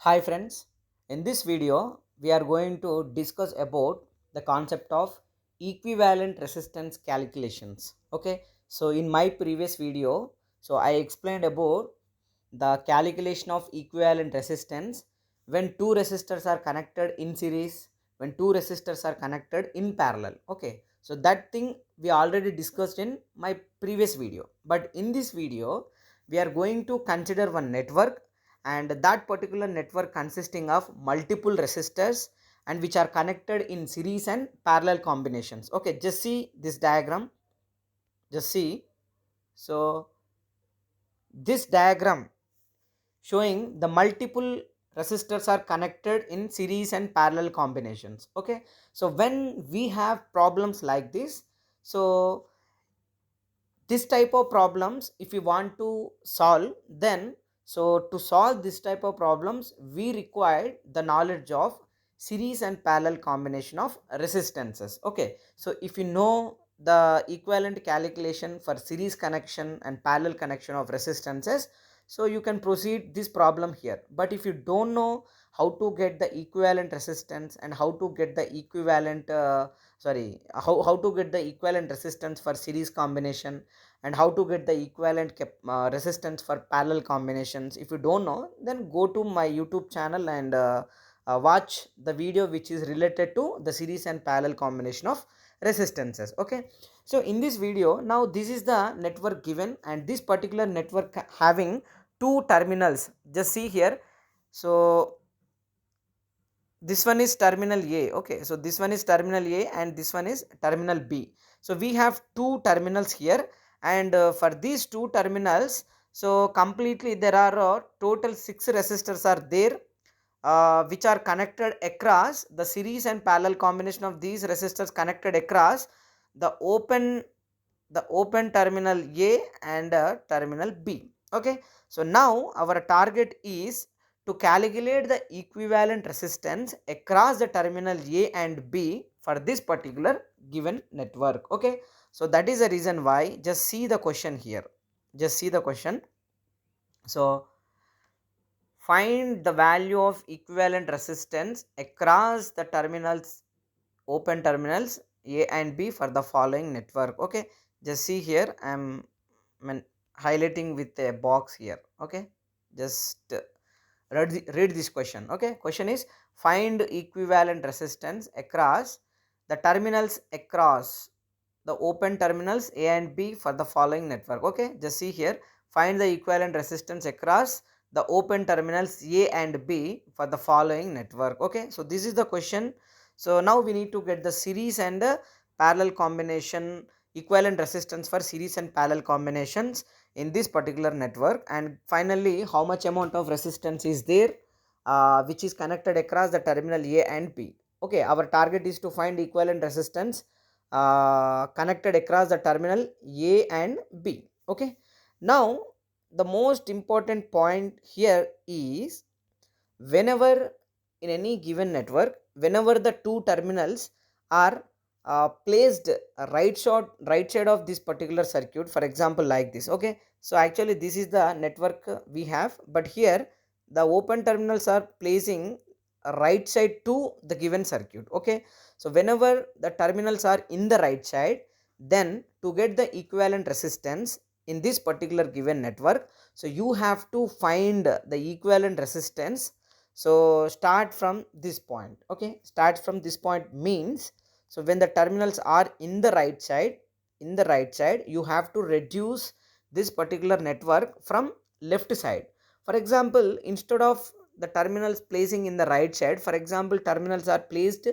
Hi friends, in this video we are going to discuss about the concept of equivalent resistance calculations. Okay, so in my previous video, I explained about the calculation of equivalent resistance when two resistors are connected in series, when two resistors are connected in parallel. Okay, so that thing we already discussed in my previous video, but in this video we are going to consider one network, and that particular network consisting of multiple resistors and which are connected in series and parallel combinations. Okay, just see this diagram, just see. So this diagram showing the multiple resistors are connected in series and parallel combinations. Okay, so when we have problems like this, so this type of problems if you want to solve, then to solve this type of problems we require the knowledge of series and parallel combination of resistances. Okay, so if you know the equivalent calculation for series connection and parallel connection of resistances, so you can proceed this problem here. But if you don't know how to get the equivalent resistance and how to get the equivalent how to get the equivalent resistance for series combination and how to get the equivalent resistance for parallel combinations, if you don't know, then go to my YouTube channel and watch the video which is related to the series and parallel combination of resistances. Okay, so in this video now this is the network given, and this particular network having two terminals. Just see here. So this one is terminal A. Okay, so this one is terminal A and this one is terminal B. So we have two terminals here, and for these two terminals, so completely there are total 6 resistors are there, which are connected across the series and parallel combination of these resistors connected across the open terminal A and terminal B. Okay, so now our target is to calculate the equivalent resistance across the terminal A and B for this particular given network. Okay, so that is the reason why, just see the question here, just see the question. So find the value of equivalent resistance across the terminals, open terminals A and B for the following network. Okay, just see here, I am highlighting with a box here. Okay, just read this question. Okay, question is find equivalent resistance across the terminals across the open terminals A and B for the following network. Okay, just see here, find the equivalent resistance across the open terminals A and B for the following network. Okay, so this is the question. So now we need to get the series and parallel combination, equivalent resistance for series and parallel combinations in this particular network, and finally how much amount of resistance is there which is connected across the terminal A and B. Okay, our target is to find equivalent resistance connected across the terminal A and B. Okay, now the most important point here is, whenever in any given network, whenever the two terminals are placed right side of this particular circuit, for example like this. Okay, so actually this is the network we have, but here the open terminals are placing right side to the given circuit. Okay, so whenever the terminals are in the right side, then to get the equivalent resistance in this particular given network, so you have to find the equivalent resistance. So start from this point. Okay, start from this point means, so when the terminals are in the right side, you have to reduce this particular network from left side. For example, instead of the terminals placing in the right side, for example terminals are placed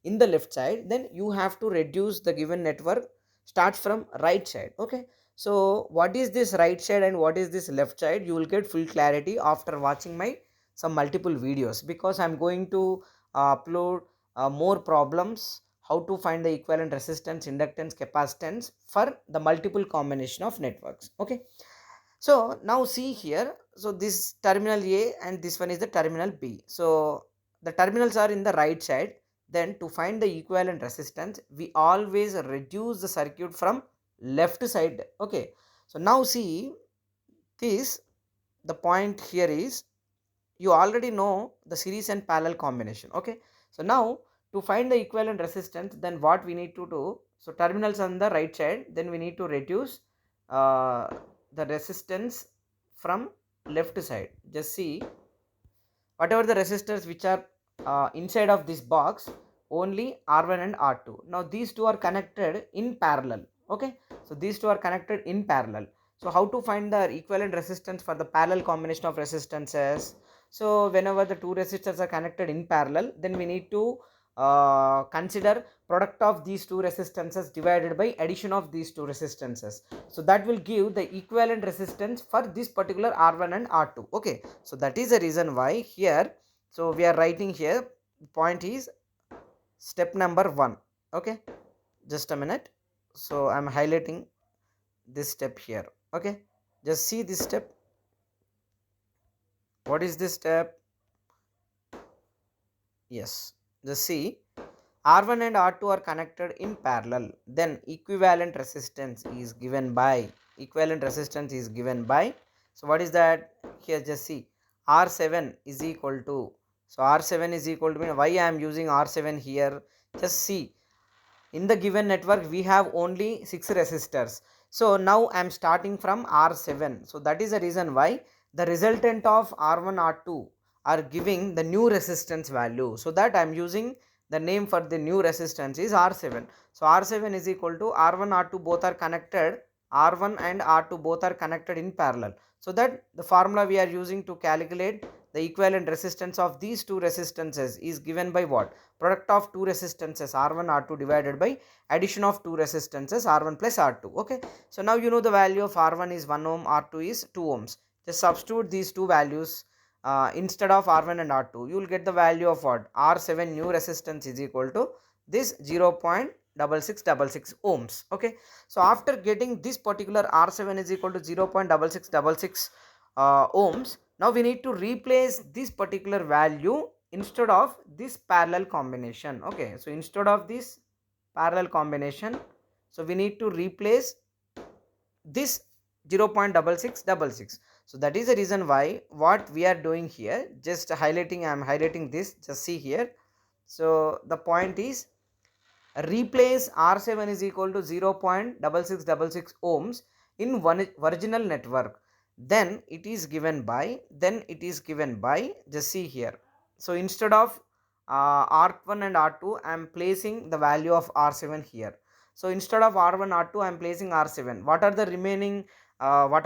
in the left side, then you have to reduce the given network starts from right side. Okay, so what is this right side and what is this left side, you will get full clarity after watching my some multiple videos, because I'm going to upload more problems how to find the equivalent resistance, inductance, capacitance for the multiple combination of networks. Okay, so now see here, so this terminal A and this one is the terminal B. So the terminals are in the right side, then to find the equivalent resistance we always reduce the circuit from left side. Okay, so now see this, the point here is, you already know the series and parallel combination. Okay, so now to find the equivalent resistance, then what we need to do, so terminals on the right side, then we need to reduce uh, the resistance from left side. Just see, whatever the resistors which are inside of this box, only R1 and R2. Now these two are connected in parallel. Okay, so these two are connected in parallel. So how to find the equivalent resistance for the parallel combination of resistances? So whenever the two resistors are connected in parallel, then we need to consider product of these two resistances divided by addition of these two resistances. So that will give the equivalent resistance for this particular R1 and R2. Okay, so that is the reason why here, so we are writing here, point is step number 1. Okay, just a minute. So I am highlighting this step here. Okay, just see this step. What is this step? Yes, just see, R1 and R2 are connected in parallel, then equivalent resistance is given by, so what is that? Here just see, R7 is equal to, so R7 is equal to, why I am using R7 here? Just see, in the given network we have only 6 resistors. So now I am starting from R7. So that is the reason why the resultant of R1 R2 are giving the new resistance value. So that I am using the name for the new resistance is R7. So R7 is equal to R1 R2 both are connected, R1 and R2 both are connected in parallel. So that the formula we are using to calculate the equivalent resistance of these two resistances is given by what? Product of two resistances R1 R2 divided by addition of two resistances R1 plus R2. Okay, so now you know the value of R1 is 1 ohm, R2 is 2 ohms. Just substitute these two values instead of R1 and R2. You will get the value of what? R7 new resistance is equal to this 0.6666 ohms. Okay, so after getting this particular R7 is equal to 0.6666 ohms, now we need to replace this particular value instead of this parallel combination. Okay, so instead of this parallel combination, so we need to replace this 0.6666. So that is the reason why what we are doing here, just highlighting, I am highlighting this, just see here. So the point is, replace R7 is equal to 0.6666 ohms in one original network, then it is given by, just see here. So instead of R1 and R2 I am placing the value of R7 here. So instead of R1 R2 I am placing R7. What are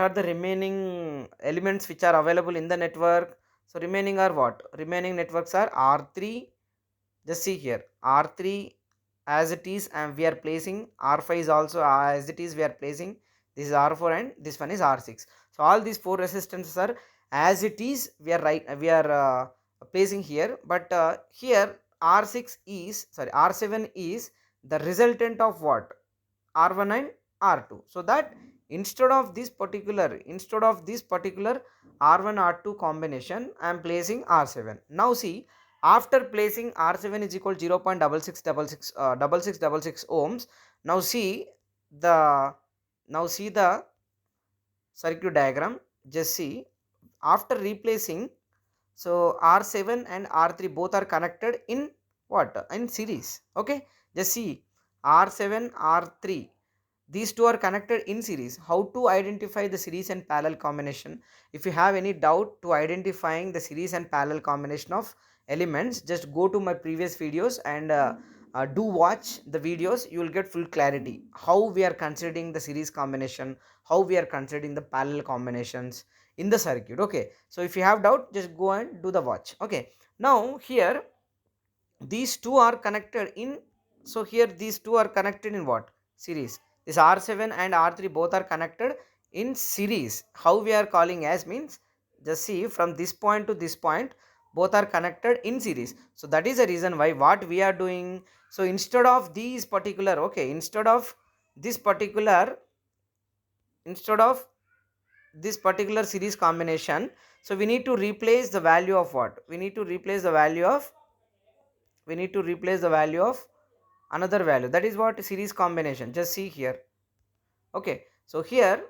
the remaining elements which are available in the network? So remaining are what? Remaining networks are R3. Just see here, R3 as it is, and we are placing R5 is also as it is, we are placing this is R4 and this one is R6. So all these four resistances are as it is, we are placing here, but here R7 is the resultant of what? R1 and R2. So that instead of this particular R1 R2 combination I am placing R7. Now see, after placing R7 is equal to 0.6666 ohms, now see the circuit diagram. Just see, after replacing, so R7 and R3 both are connected in what? In series. Okay, just see, R7 R3, these two are connected in series. How to identify the series and parallel combination? If you have any doubt to identifying the series and parallel combination of elements, just go to my previous videos and do watch the videos. You will get full clarity how we are considering the series combination, how we are considering the parallel combinations in the circuit. Okay, so if you have doubt, just go and do the watch. Okay, now here these two are connected in, so here these two are connected in what? Series. This R7 and R3 both are connected in series. How we are calling as means, just see, from this point to this point both are connected in series. So that is the reason why what we are doing, so instead of these particular, okay, instead of this particular series combination, so we need to replace the value of what? We need to replace the value of another value, that is what? Series combination. Just see here. Okay, so here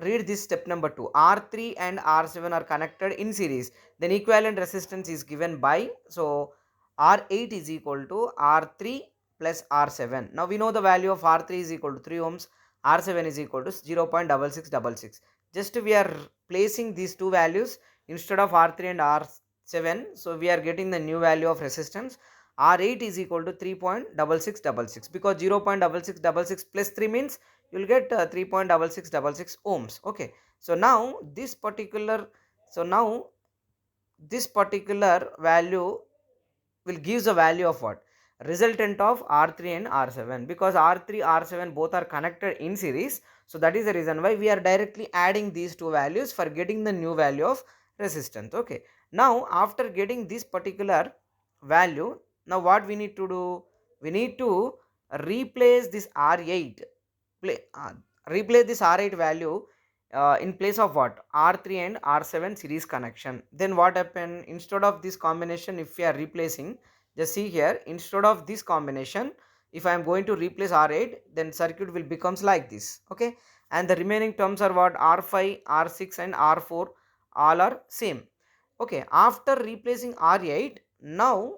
read this step number 2. R3 and R7 are connected in series. Then equivalent resistance is given by, so R8 is equal to R3 plus R7. Now we know the value of R3 is equal to 3 ohms, R7 is equal to 0.6666. Just we are placing these two values instead of R3 and R7. So we are getting the new value of resistance. R8 is equal to 3.6666 because 0.6666 plus 3 means you will get 3.6666 ohms. Okay, so now this particular value will gives the value of what? Resultant of R3 and R7, because R3 R7 both are connected in series. So that is the reason why we are directly adding these two values for getting the new value of resistance. Okay, now after getting this particular value, now what we need to do? We need to replace this R8, replace this R8 value in place of what? R3 and R7 series connection. Then what happen? Instead of this combination, if we are replacing, just see here, instead of this combination, if I am going to replace R8, then circuit will becomes like this. Okay, and the remaining terms are what? R5, R6 and R4 all are same. Okay, after replacing R8, now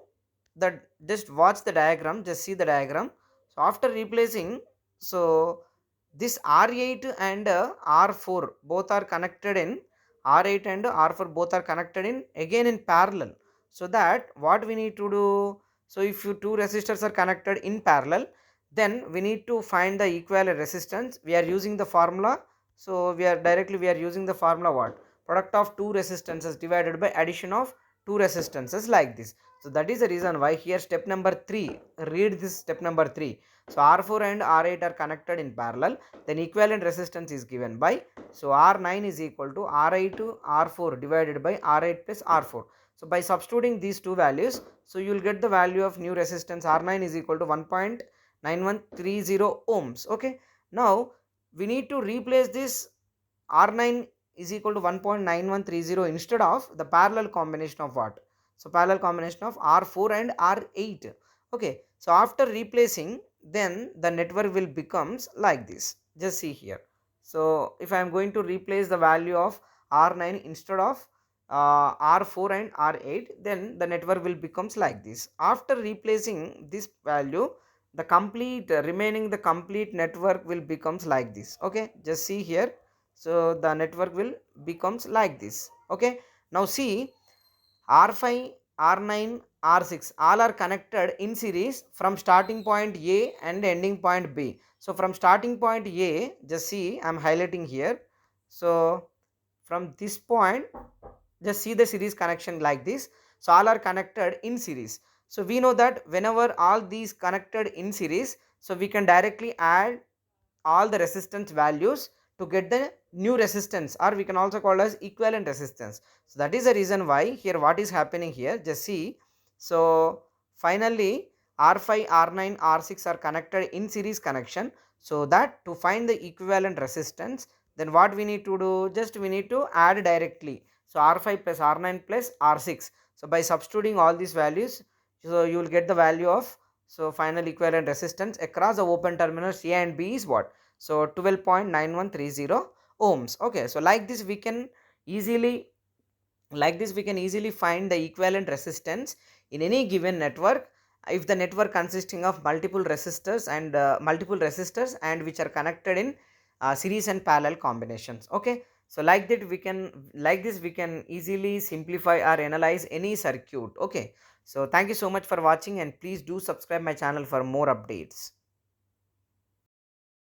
that, just watch the diagram, just see the diagram. So after replacing, so this R8 and R4 both are connected in, R8 and R4 both are connected in again in parallel. So that what we need to do? So if you two resistors are connected in parallel, then we need to find the equivalent resistance. We are using the formula. So we are using the formula what? Product of two resistances divided by addition of two resistances, like this. So that is the reason why here step number 3, read this step number 3. So R4 and R8 are connected in parallel, then equivalent resistance is given by, so R9 is equal to R8 to R4 divided by R8 plus R4. So by substituting these two values, so you will get the value of new resistance. R9 is equal to 1.9130 ohms. Okay, now we need to replace this R9 is equal to 1.9130 instead of the parallel combination of what? So parallel combination of R4 and R8. Okay, so after replacing, then the network will becomes like this. Just see here. So if I am going to replace the value of R9 instead of R4 and R8, then the network will becomes like this. After replacing this value, the complete remaining the complete network will becomes like this. Okay, just see here. So the network will becomes like this. Okay, now see, R5, R9, R6 all are connected in series from starting point A and ending point B. So from starting point A, just see, I am highlighting here. So from this point, just see the series connection like this. So all are connected in series. So we know that whenever all these connected in series, so we can directly add all the resistance values to get the new resistance, or we can also call as equivalent resistance. So that is the reason why here what is happening here, just see. So finally R5, R9, R6 are connected in series connection, so that to find the equivalent resistance, then what we need to do? Just we need to add directly. So R5 plus R9 plus R6. So by substituting all these values, so you will get the value of, so final equivalent resistance across the open terminals A and B is what? So 12.9130 ohms. Okay, so like this we can easily find the equivalent resistance in any given network, if the network consisting of multiple resistors and which are connected in series and parallel combinations. Okay, so like this we can easily simplify or analyze any circuit. Okay, so thank you so much for watching, and please do subscribe my channel for more updates.